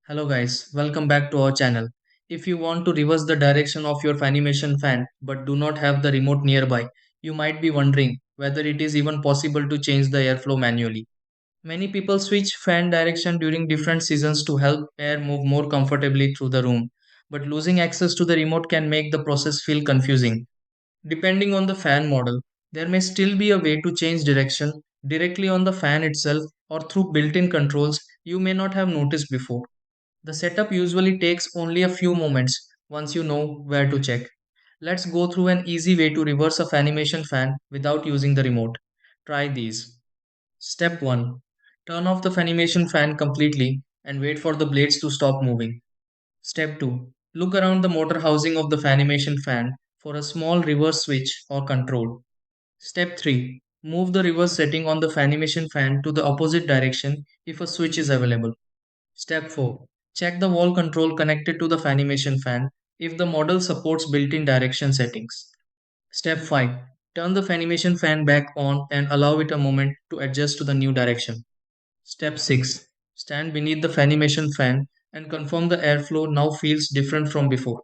Hello guys, welcome back to our channel. If you want to reverse the direction of your Fanimation fan but do not have the remote nearby, you might be wondering whether it is even possible to change the airflow manually. Many people switch fan direction during different seasons to help air move more comfortably through the room, but losing access to the remote can make the process feel confusing. Depending on the fan model, there may still be a way to change direction directly on the fan itself or through built-in controls you may not have noticed before. The setup usually takes only a few moments once you know where to check. Let's go through an easy way to reverse a Fanimation fan without using the remote. Try these. Step 1. Turn off the Fanimation fan completely and wait for the blades to stop moving. Step 2. Look around the motor housing of the Fanimation fan for a small reverse switch or control. Step 3. Move the reverse setting on the Fanimation fan to the opposite direction if a switch is available. Step 4. Check the wall control connected to the Fanimation fan if the model supports built-in direction settings. Step 5. Turn the Fanimation fan back on and allow it a moment to adjust to the new direction. Step 6. Stand beneath the Fanimation fan and confirm the airflow now feels different from before.